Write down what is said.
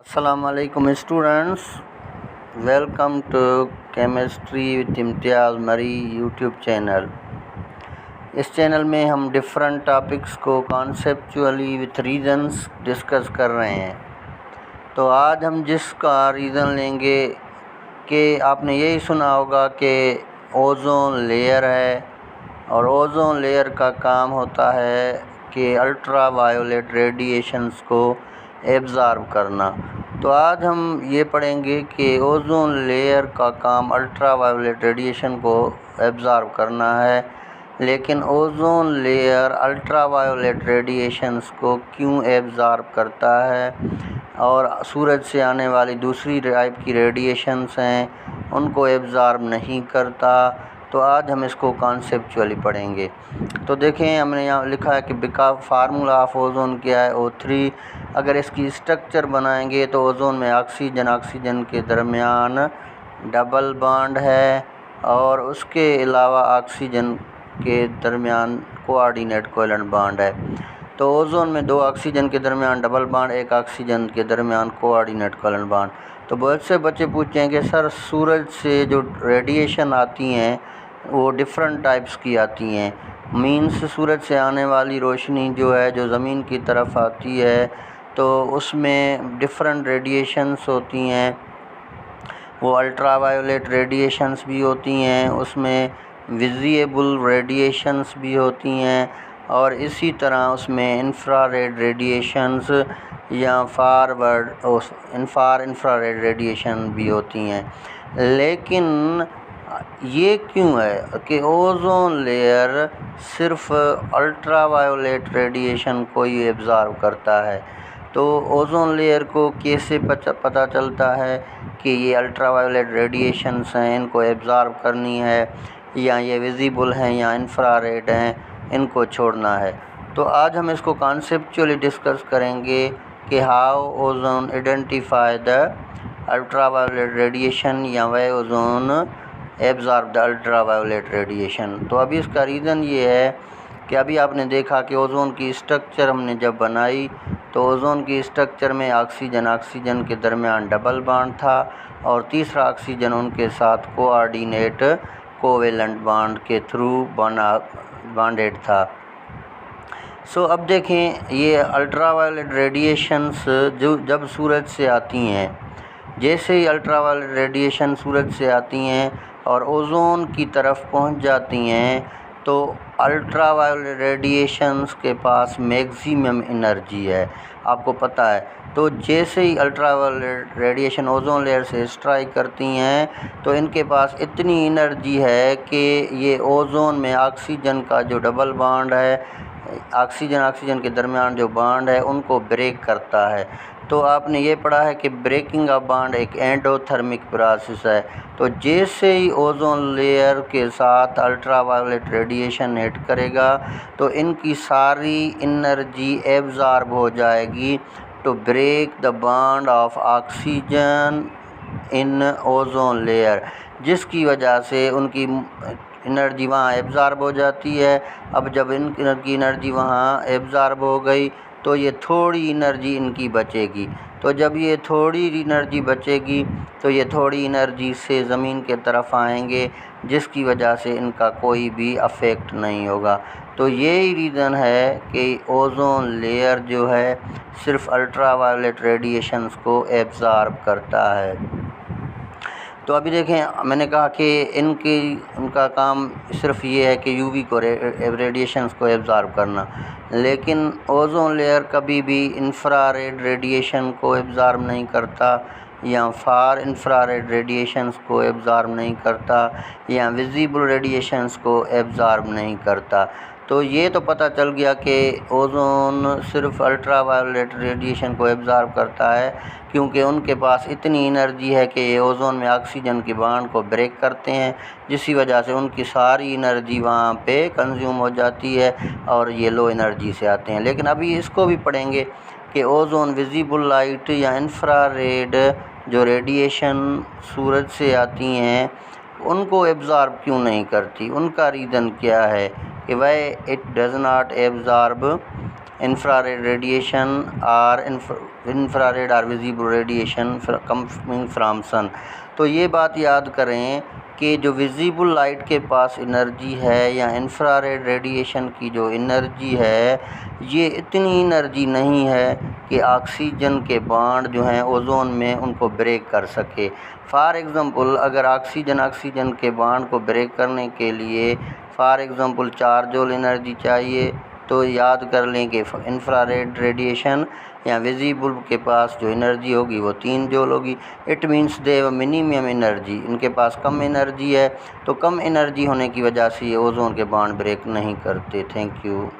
Assalamualaikum students, welcome to Chemistry with इम्तियाज़ मरी YouTube channel. इस channel में हम डिफरेंट टॉपिक्स को कॉन्सेप्चुअली विथ रीज़न्स डिस्कस कर रहे हैं। तो आज हम जिसका रीज़न लेंगे कि आपने यही सुना होगा कि ओज़ोन लेयर है और ओज़ोन लेयर का काम होता है कि अल्ट्रा वायोलेट रेडिएशंस को एब्ज़ॉर्ब करना। तो आज हम ये पढ़ेंगे कि ओज़ोन लेयर का काम अल्ट्रा वायोलेट रेडिएशन को एब्ज़ॉर्ब करना है, लेकिन ozone layer ultra violet radiations को क्यों एब्ज़ॉर्ब करता है और सूरज से आने वाली दूसरी टाइप की रेडिएशंस हैं उनको एब्ज़ॉर्ब नहीं करता। तो आज हम इसको कॉन्सेप्चुअली पढ़ेंगे। तो देखें, हमने यहाँ लिखा है कि बिका फार्मूला ऑफ ओज़ोन क्या है, O3। अगर इसकी स्ट्रक्चर बनाएंगे तो ओज़ोन में ऑक्सीजन के दरमियान डबल बॉन्ड है और उसके अलावा ऑक्सीजन के दरमियान कोऑर्डिनेट कोवेलेंट बॉन्ड है। तो ओज़ोन में 2 ऑक्सीजन के दरमियान डबल बॉन्ड, 1 ऑक्सीजन के दरमियान कोऑर्डिनेट कोवेलेंट बॉन्ड। तो बहुत से बच्चे पूछेंगे सर सूरज से जो रेडिएशन आती हैं वो डिफरेंट टाइप्स की आती हैं, मीन्स सूरज से आने वाली रोशनी जो है जो ज़मीन की तरफ आती है तो उसमें डिफरेंट रेडिएशंस होती हैं। वो अल्ट्रा वायोलेट रेडिएशंस भी होती हैं, उसमें विजिबल रेडिएशंस भी होती हैं और इसी तरह उसमें इंफ्रारेड रेडिएशंस या इंफ्रारेड रेडिएशन भी होती हैं। लेकिन ये क्यों है कि ओज़ोन लेयर सिर्फ अल्ट्रा वायोलेट रेडिएशन को ही एब्ज़ॉर्ब करता है। तो ओज़ोन लेयर को कैसे पता चलता है कि ये अल्ट्रा वायोलेट रेडिएशंस हैं, इनको एब्ज़ॉर्ब करनी है, या ये विजिबल हैं या इंफ्रारेड हैं, इनको छोड़ना है। तो आज हम इसको कॉन्सेप्चुअली डिस्कस करेंगे कि how ozone identify the ultraviolet radiation या way ozone absorb the ultraviolet radiation. तो अभी इसका रीज़न ये है कि अभी आपने देखा कि ओज़ोन की स्ट्रक्चर हमने जब बनाई तो ओज़ोन की स्ट्रक्चर में ऑक्सीजन के दरमियान डबल बॉन्ड था और तीसरा ऑक्सीजन उनके साथ कोऑर्डिनेट कोवेलेंट बॉन्ड के थ्रू बॉन्डेड था। सो अब देखें, ये अल्ट्रा वायोलेट रेडिएशंस जो जब सूरज से आती हैं, जैसे ही अल्ट्रा वायोलेट रेडिएशन सूरज से आती हैं और ओज़ोन की तरफ पहुंच जाती हैं तो अल्ट्रा वायोलेट रेडिएशंस के पास मैक्सिमम एनर्जी है, आपको पता है। तो जैसे ही ultraviolet radiation ozone layer से स्ट्राइक करती हैं तो इनके पास इतनी एनर्जी है कि ये ओज़ोन में ऑक्सीजन का जो डबल बॉन्ड है, ऑक्सीजन के दरमियान जो बॉन्ड है, उनको ब्रेक करता है। तो आपने ये पढ़ा है कि ब्रेकिंग ऑफ बॉन्ड एक एंडोथर्मिक प्रोसेस है। तो जैसे ही ओज़ोन लेयर के साथ अल्ट्रा वायोलेट रेडिएशन हिट करेगा तो इनकी सारी एनर्जी एब्ज़ॉर्ब हो जाएगी to break the bond of oxygen in ozone layer, जिसकी वजह से उनकी एनर्जी वहाँ एब्ज़ॉर्ब हो जाती है। अब जब इनकी एनर्जी वहाँ एब्ज़ॉर्ब हो गई तो ये थोड़ी एनर्जी इनकी बचेगी। तो जब ये थोड़ी एनर्जी बचेगी तो ये थोड़ी एनर्जी से ज़मीन के तरफ आएंगे, जिसकी वजह से इनका कोई भी अफेक्ट नहीं होगा। तो यही रीज़न है कि ओज़ोन लेयर जो है सिर्फ अल्ट्रा वायोलेट रेडिएशंस को एब्ज़ॉर्ब करता है। तो अभी देखें, मैंने कहा कि उनका काम सिर्फ ये है कि यूवी को रेडिएशंस को एब्ज़ॉर्ब करना, लेकिन ओज़ोन लेयर कभी भी इंफ्रारेड रेडिएशन को एब्ज़ॉर्ब नहीं करता या फार इंफ्रारेड रेडिएशंस को एब्ज़ॉर्ब नहीं करता या विजिबल रेडिएशंस को एब्ज़ॉर्ब नहीं करता। तो ये तो पता चल गया कि ओज़ोन सिर्फ अल्ट्रा वायोलेट रेडिएशन को एब्ज़ॉर्ब करता है क्योंकि उनके पास इतनी एनर्जी है कि ये ओज़ोन में ऑक्सीजन की बॉन्ड को ब्रेक करते हैं, जिसकी वजह से उनकी सारी एनर्जी वहाँ पे कंज्यूम हो जाती है और ये लो एनर्जी से आते हैं। लेकिन अभी इसको भी पढ़ेंगे कि ओज़ोन विजिबल लाइट या इंफ्रारेड जो रेडिएशन सूरज से आती हैं उनको एब्ज़ॉर्ब क्यों नहीं करती, उनका रीज़न क्या है कि why it does not absorb infrared radiation or infrared or visible radiation coming from sun। तो ये बात याद करें कि जो विजिबल लाइट के पास एनर्जी है या इंफ्रारेड रेडिएशन की जो एनर्जी है, ये इतनी एनर्जी नहीं है कि ऑक्सीजन के बॉन्ड जो हैं ओजोन में उनको ब्रेक कर सके। फॉर एग्ज़ाम्पल अगर ऑक्सीजन के बॉन्ड को ब्रेक करने के लिए फॉर एग्ज़ाम्पल 4 जूल एनर्जी चाहिए, तो याद कर लें कि इंफ्रारेड रेडिएशन या विजिबल के पास जो एनर्जी होगी वो 3 जूल होगी। It means they minimum energy, इनके पास कम एनर्जी है, तो कम एनर्जी होने की वजह से ये ओजोन के बॉन्ड ब्रेक नहीं करते। Thank you.